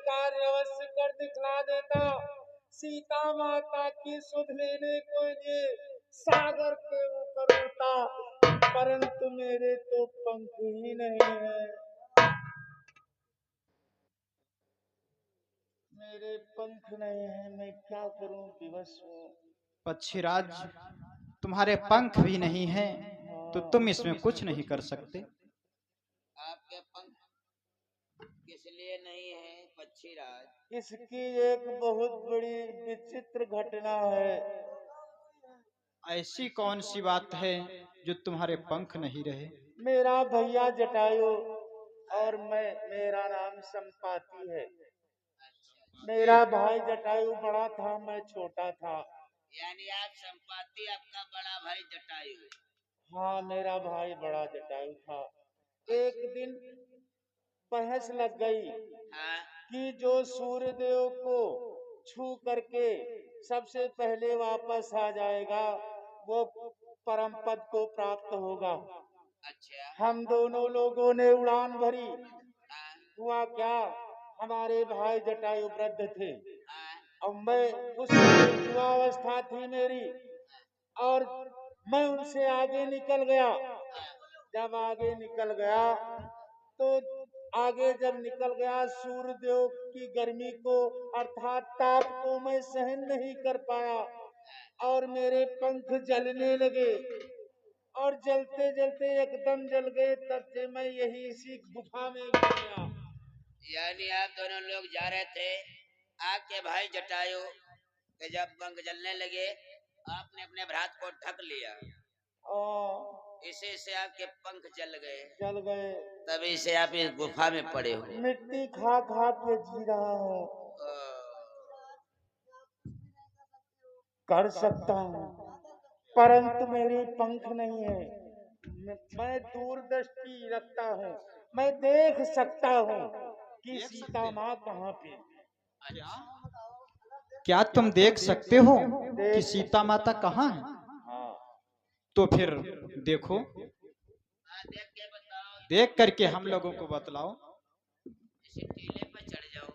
कार्य अवश्य कर दिखला देता। सीता माता की सुध लेने को लिए सागर के ऊपर उड़ता, परंतु मेरे तो पंख ही नहीं है। मेरे पंख नहीं है, मैं क्या करूं, विवश हूँ। पक्षीराज, तुम्हारे पंख भी नहीं है तो तुम इसमें कुछ नहीं कर सकते। आपके पंख किस लिए नहीं है पक्षीराज? इसकी एक बहुत बड़ी विचित्र घटना है। ऐसी कौन सी बात है जो तुम्हारे पंख नहीं रहे? मेरा भैया जटायु और मेरा नाम संपाति है। मेरा भाई जटायु बड़ा था, मैं छोटा था। यानी आप संपाति, आपका बड़ा भाई जटायु। हाँ, मेरा भाई बड़ा जटायु था। एक दिन बहस लग गई हाँ, कि जो सूर्य देव को छू करके सबसे पहले वापस आ जाएगा वो परम पद को प्राप्त होगा। अच्छा। हम दोनों लोगों ने उड़ान भरी। हाँ, हुआ क्या, हमारे भाई जटायु वृद्ध थे हाँ, और मैं उस समय युवावस्था थी मेरी, और मैं उनसे आगे निकल गया। जब आगे निकल गया तो आगे जब निकल गया, सूर्य देव की गर्मी को अर्थात ताप को मैं सहन नहीं कर पाया और मेरे पंख जलने लगे और जलते जलते एकदम जल गए। तब से मैं यही इसी गुफा में गिर गया। यानी आप दोनों लोग जा रहे थे, आपके भाई जटायु के जब पंख जलने लगे, आपने अपने भ्रात को ढक लिया, और इसी से आपके पंख जल गए, जल गए। तभी से आप इस गुफा में पड़े हो। मिट्टी खा खा के जी रहा हूँ। कर सकता हूँ परंतु मेरे पंख नहीं है। मैं दूरदृष्टि रखता हूँ, मैं देख सकता हूँ कि सीता माँ कहाँ पे। क्या तुम देख सकते हो कि सीता माता कहाँ है? हाँ, तो फिर देखो, देख के बताओ, देख करके हम लोगों को बतलाओ। इसी टीले पर चढ़ जाओ।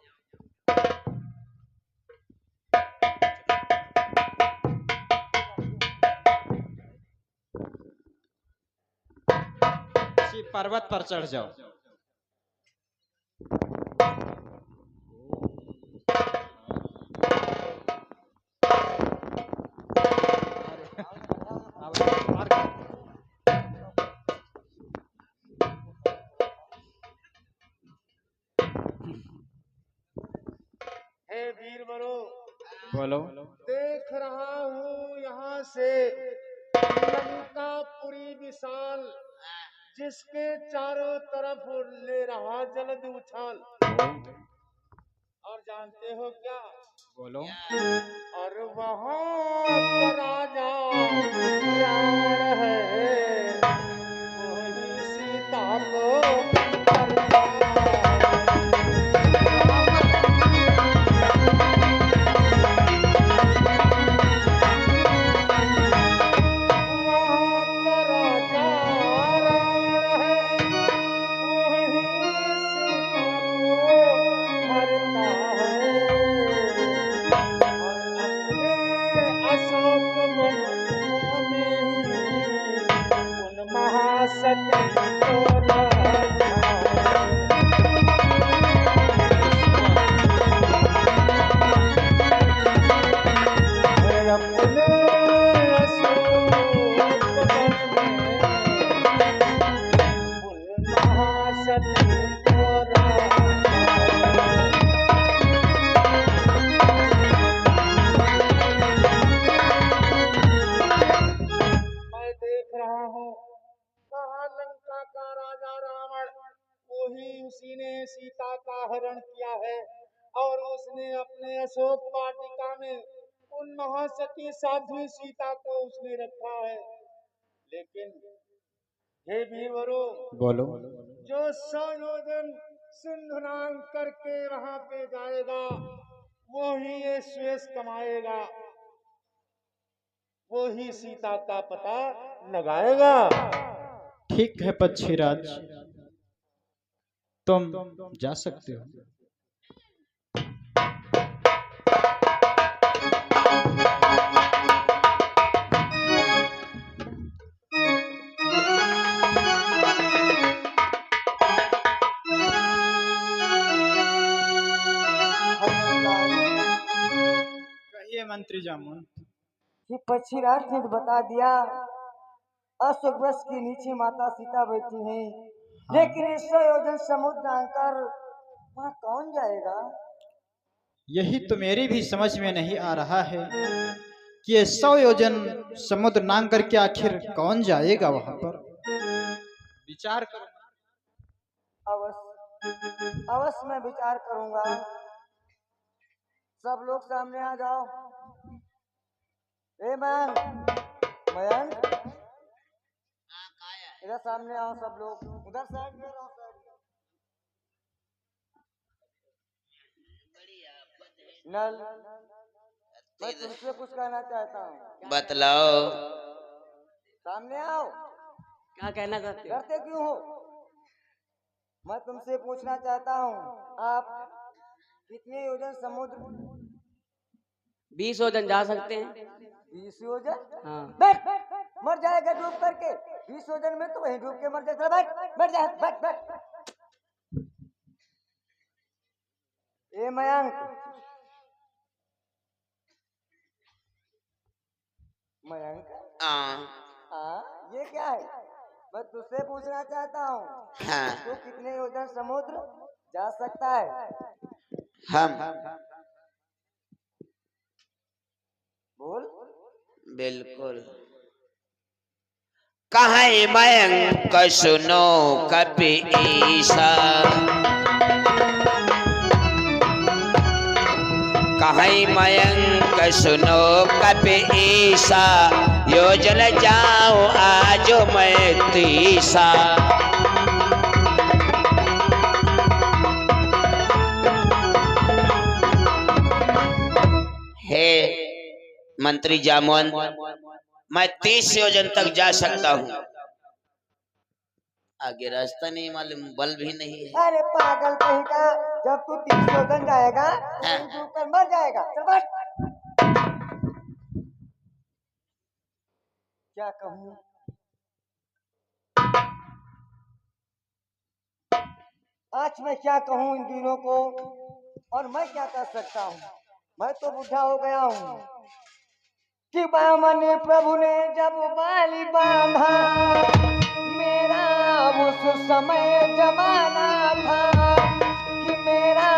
इसी पर्वत पर चढ़ जाओ। हे वीरवरो, बोलो। देख रहा हूँ यहाँ से लंकापुरी विशाल, जिसके चारों तरफ ले रहा जलद उछाल। और जानते हो क्या? बोलो। और वहाँ का राजा रावण है, वही सीता को मरता सीता का हरण किया है और उसने अपने अशोक वाटिका में उन महासती साध्वी सीता को उसने रखा है। लेकिन हे वीरवरो, बोलो। जो 100 योजन सिंधुनाम करके वहां पे जाएगा वो ही ये श्रेष्ठ कमाएगा, वो ही सीता का पता लगाएगा। ठीक है पक्षीराज, तुम जा सकते हो। मंत्री जामुन। ये पक्षीराज ने तो बता दिया अशोक वृक्ष के नीचे माता सीता बैठी हैं, लेकिन 100 योजन समुद्र आकर वहाँ कौन जाएगा? यही तो मेरी भी समझ में नहीं आ रहा है कि ये 100 योजन समुद्र नांग करके आखिर कौन जाएगा वहां पर। विचार करो। अवश्य अवश्य मैं विचार करूंगा। सब लोग सामने आ जाओ। ए मयंक इधर सामने आओ। सब लोग उधर साइड में रहो। नल, मैं तुमसे कुछ कहना चाहता हूँ। बतलाओ। सामने आओ। क्या कहना चाहते हो? डरते क्यों हो? मैं तुमसे पूछना चाहता हूँ, आप कितने योजन समुद्र? 20 योजन जा सकते हैं। 20 योजन? हाँ। बैठ, मर जाएगा डूब करके। 20 योजन में तो वहीं डूब के मर जाएगा। बैठ बैठ जा, बैठ। ए मयंक ये क्या है? मैं तुझसे पूछना चाहता हूँ। हाँ। तो कितने योजन समुद्र जा सकता है? हम बोल। बिल्कुल। कहे मयंक सुनो कपि ईसा, कहे मयंक सुनो कपि ईसा, योजन जाओ आज मैं तीसा। हे मंत्री जामुन, मैं 30 योजन तक जा सकता हूँ। आगे रास्ता नहीं मालूम, बल भी नहीं है। अरे पागल कहीं का, जब तू 30 योजन जाएगा तो डूब कर मर जाएगा। चल बैठ। क्या कहूँ? आज मैं क्या कहूँ इन तीनों को, और मैं क्या कर सकता हूँ? मैं तो बूढ़ा हो गया हूँ। कि बामन प्रभु ने जब बाली बांधा, मेरा उस समय जमाना था, कि मेरा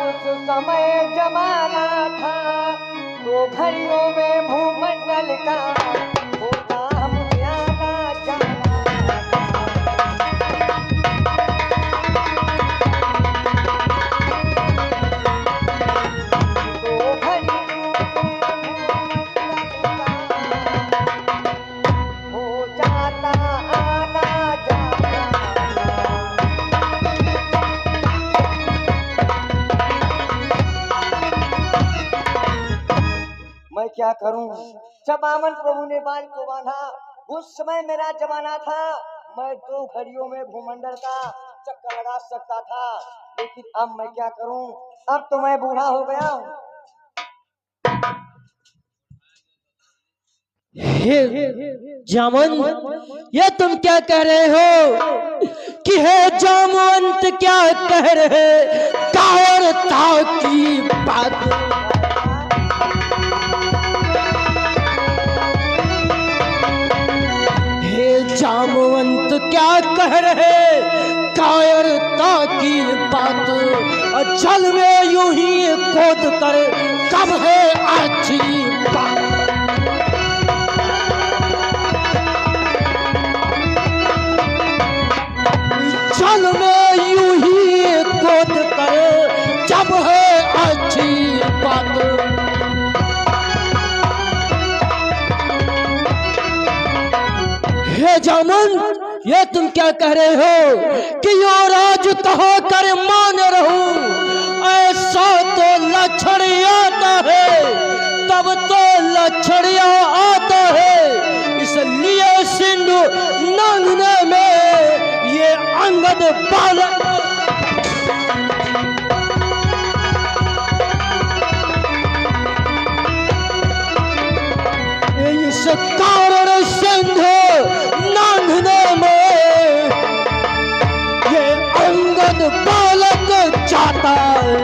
उस समय जमाना था, तो घड़ियों में भूमंडल का होता मुझे आना जाना। तो घड़ियों मैं क्या करूं? जब बामन प्रभु ने बाल को बांधा, उस समय मेरा जमाना था, मैं 2 घड़ियों में भूमंडल का चक्कर लगा सकता था, लेकिन अब मैं क्या करूं? अब तो मैं बूढ़ा हो गया हूं। जामुन, ये तुम क्या कह रहे हो कि हे जामुवंत क्या कह रहे? कायर ता की बात। जामवंत क्या कह रहे? कायरता की बात। जल में यूं ही खोद कर कब है अच्छी बात। जल में यूं ही खोद कर जब है अच्छी बात। हे जामुन, ये तुम क्या कह रहे हो कि यो राज कहो कर मान रहूं? ऐसा तो लक्षण आता है, तब तो लक्षण आता है। इसलिए सिंधु नांगने में ये अंगद बालक इस कारण सिंधु नांगने में ये अंगद बालक जाता है।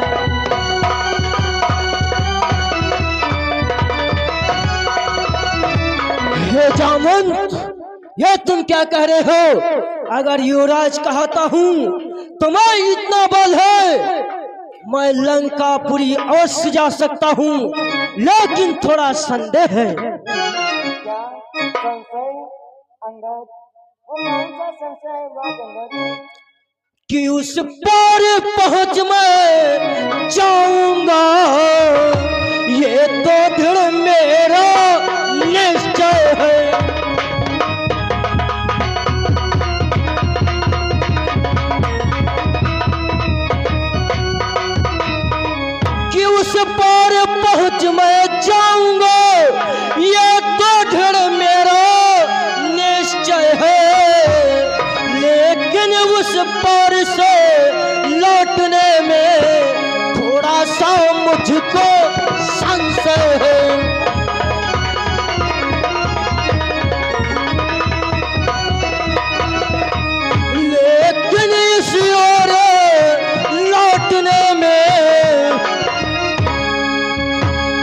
जामवंत, ये तुम क्या कह रहे हो? अगर युवराज कहता हूँ तो मैं इतना बल है, मैं लंकापुरी अवश्य जा सकता हूँ, लेकिन थोड़ा संदेह है। क्या संशय अंगद? वो कौन सा संशय है बात अंगद? कि उस पार पहुंच मैं जाऊंगा, ये तो दृढ़ मेरा निश्चय है। कि उस पार पहुंच मैं जाऊंगा, ये तो दृढ़ मेरा निश्चय है, लेकिन उस पार से लौटने में थोड़ा सा मुझको संशय है। लेकिन इस ओर लौटने में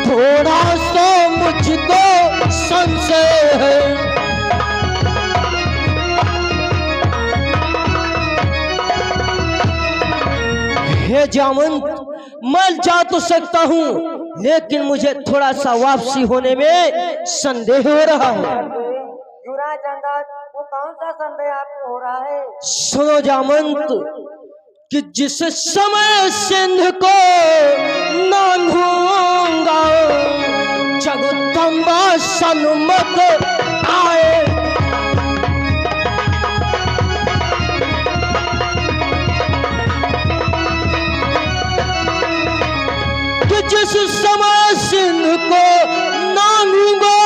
थोड़ा सा मुझको संशय है। हे जामवंत, मैं जा तो सकता हूँ, लेकिन मुझे थोड़ा सा वापसी होने में संदेह हो रहा है। युवराज अंगद, वो कौन सा संदेह आपको हो रहा है? सुनो जामवंत, कि जिस समय सिंध को नांगूंगा, जगदम्बा सन्मुख आए। कि जिस समय सिंध को नांगूंगा,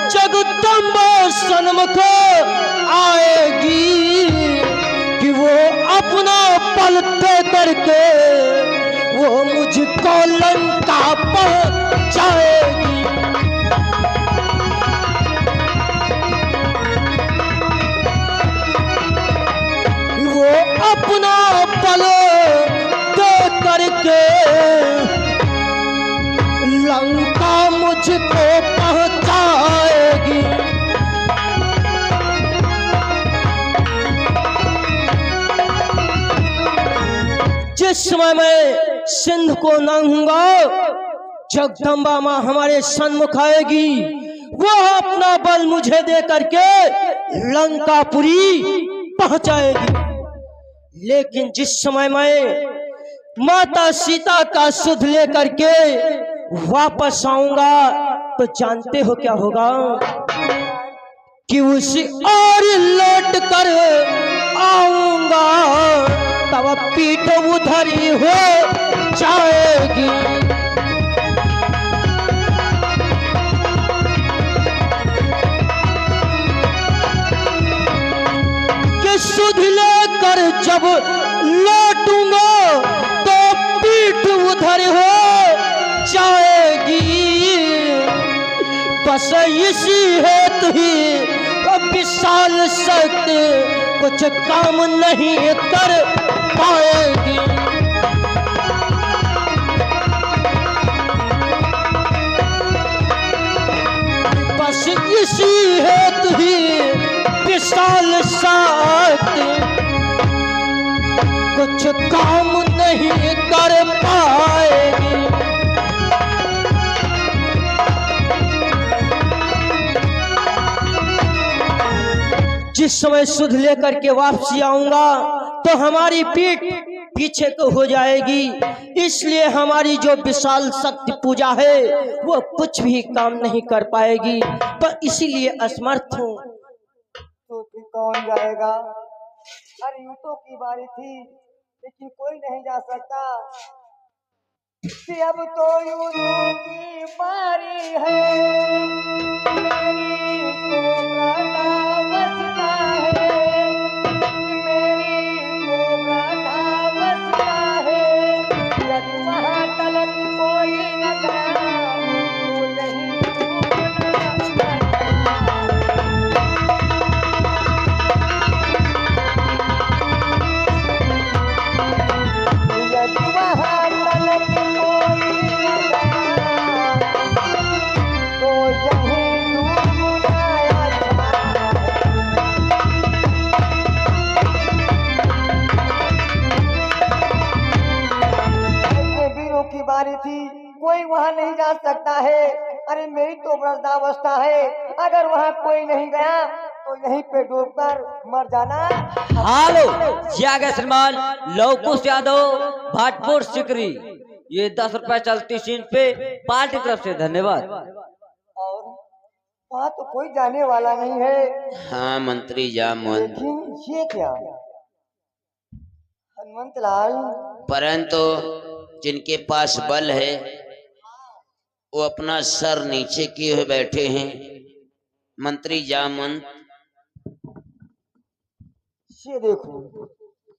जगदम्बा सन्मुख आएगी, कि वो अपना पल दे करके वो मुझको लंका पहुंचाएगी। वो अपना पल दे करके लंका मुझको पहुंचाएगी। जिस समय मैं सिंध को नांगूंगा, जगदम्बा माँ हमारे सन्मुख आएगी, वो अपना बल मुझे दे करके लंकापुरी पहुंचाएगी। लेकिन जिस समय मैं माता सीता का सुध ले करके वापस आऊंगा, तो जानते हो क्या होगा? कि उसी और लौट कर आऊंगा, तब पीठ उधरी हो जाएगी। कि सुध लेकर जब लौटूंगा, तो पीठ उधर हो जाएगी। बस इसी हेतु ही विशाल शक्ति कुछ काम नहीं कर पाएगी। बस इसी हेतु ही विशाल शक्ति कुछ काम नहीं कर पाएगी। जिस समय सुध लेकर के वापसी आऊंगा, तो हमारी पीठ पीछे को हो जाएगी, इसलिए हमारी जो विशाल शक्ति पूजा है वो कुछ भी काम नहीं कर पाएगी, पर इसीलिए असमर्थ हूँ। तो फिर कौन जाएगा? अरे यूं की बारी थी, लेकिन कोई नहीं जा सकता। कि अब तो यूं की बारी है, मेरी कोबरा का बसता है, मेरी कोबरा का बसता है। जब वहाँ तलक कोई न गया, तो नहीं डूबना। जब वहाँ तलक कोई न गया, तो यहीं डूबना। की बारी थी, कोई वहाँ नहीं जा सकता है। अरे मेरी तो वृद्धावस्था है, अगर वहाँ कोई नहीं गया तो यहीं पे डूबकर मर जाना। हालो जिया गया श्रीमान लवकुश यादव भाटपुर सिकरी, ये 10 रुपए चलती सीन पे पार्टी तरफ से धन्यवाद। और वहाँ तो कोई जाने वाला नहीं है। हाँ मंत्री जामुन, लेकिन ये क्या हनुमंत लाल, परंतु जिनके पास बल है वो अपना सर नीचे किए हुए बैठे हैं। मंत्री जामुन, ये देखो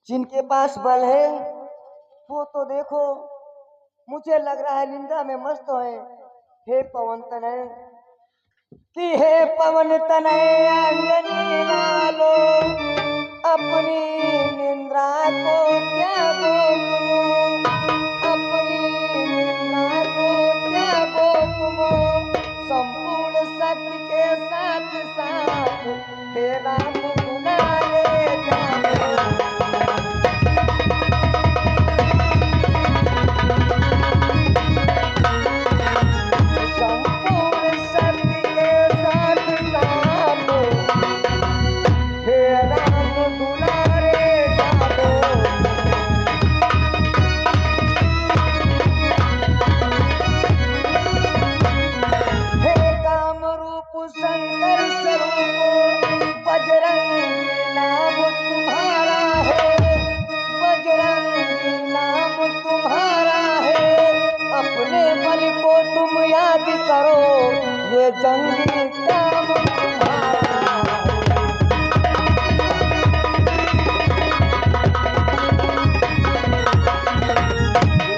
जिनके पास बल है वो तो देखो मुझे लग रहा है निंदा में मस्त है। हे पवन तनय कि हे पवन तनय अंजनी लालो, अपनी निंद्रा को त्यागो तुम, अपनी निंद्रा को त्यागो तुम, संपूर्ण शक्ति के साथ साथ हे राम दुलारे जाओ। संपूर्ण शक्ति के साथ साथ हे राम दुलारे जाओ। हे काम रूप शंकर स्वरूप बजरंगी नाम तुम्हारा है, बजरंगी नाम तुम्हारा है। अपने बल को तुम याद करो, ये जंगी काम तुम्हारा है।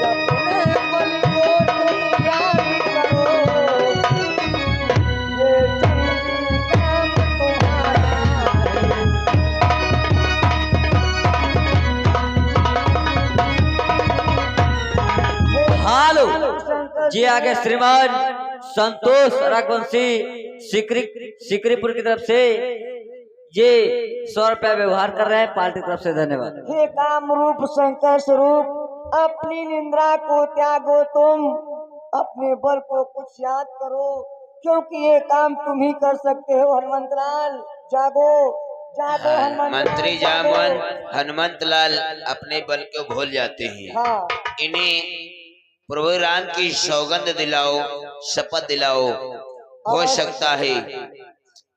अपने बल को तुम याद करो, ये जंगी काम तुम्हारा है। हालो जी आगे श्रीमान संतोष रघुवंशी सिकरीपुर की तरफ से ये 100 रुपया व्यवहार कर रहे हैं, पार्टी की तरफ से धन्यवाद। हे काम रूप शंकर स्वरूप, अपनी निंद्रा को त्यागो तुम, अपने बल को कुछ याद करो, क्योंकि ये काम तुम ही कर सकते हो। हनुमंतलाल जागो, जागो हनुमंत मंत्री जामुन, हनुमंत लाल अपने बल को भूल जाते हैं। हाँ इन्हें प्रभु राम की सौगंध दिलाओ, शपथ दिलाओ, हो सकता है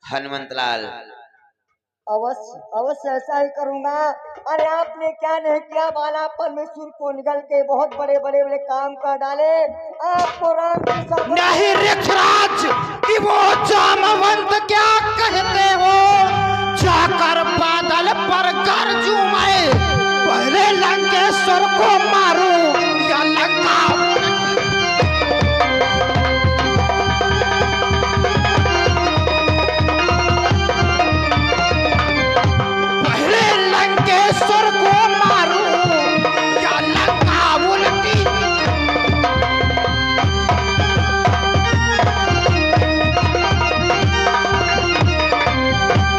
हनुमंत लाल। अवश्य अवश्य ऐसा ही करूंगा। अरे आपने क्या नहीं किया, बाला परमेश्वर को निकल के बहुत बड़े बड़े बड़े काम कर डाले। आपको राम की सब नहीं ऋक्षराज कि वो जामवंत क्या कहते हो, जाकर बादल पर गरजूं मैं, पहले लंकेश्वर को मारूं या लंका। पहले लंकेश्वर को मारूं या लंका उल्टी।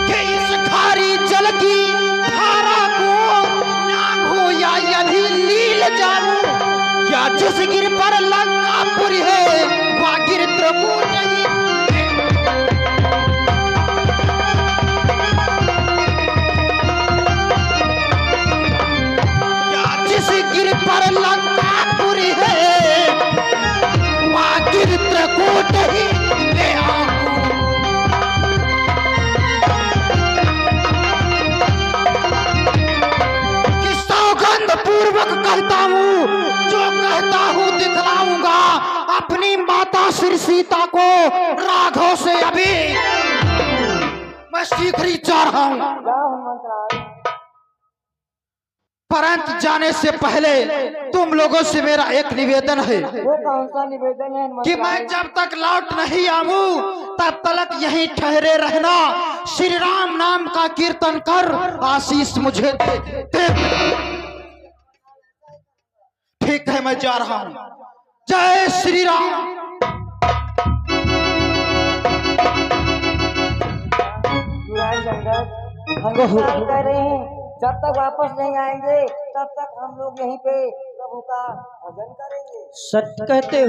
कि इस खारी जल की धारा को नांगू या यदि लील जानू, या जिस गिर पर लंकापुरी है वह गिर त्रिपुर नहीं। या जिस गिर पर लंकापुरी है वह गिर त्रिकूट ही ले आऊं। कि सौगंध पूर्वक कहता हूँ, जो कहता हूँ दिखलाऊंगा अपनी माता श्री सीता को राघव से। अभी मैं सीकरी जा रहा हूँ, जाओ हनुमंतलाल। परंतु जाने से पहले तुम लोगों से मेरा एक निवेदन है वो कौन सा निवेदन है कि हनुमंतलाल? मैं जब तक लौट नहीं आऊं तब तक यहीं ठहरे रहना, श्री राम नाम का कीर्तन कर आशीष मुझे दे। ठीक है मैं जा रहा हूं। जय श्री राम। हनुमंतलाल कह रहे हैं जब तक वापस नहीं आएंगे तब तक हम लोग यहीं पे प्रभु का भजन करेंगे। सत्य कहते हो।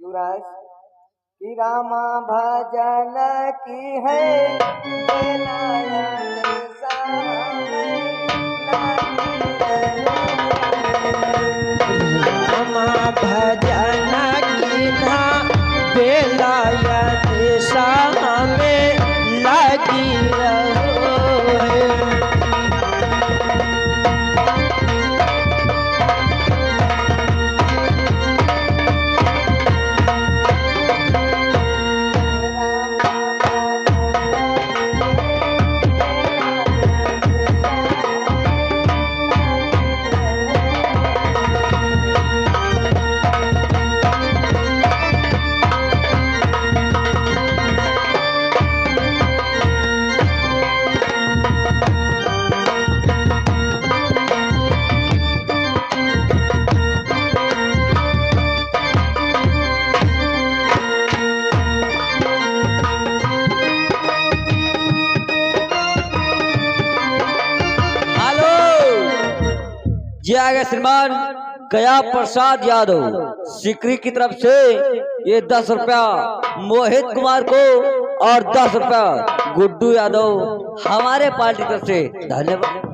युवराज की रामा भजन की है बेलायत सामे रामा भजन की ना बेलायत सामे लगी रहो है। ये आ गए श्रीमान गया प्रसाद यादव सिकरी की तरफ से ये 10 रुपया मोहित कुमार को और 10 रुपया गुड्डू यादव हमारे पार्टी की तरफ से धन्यवाद।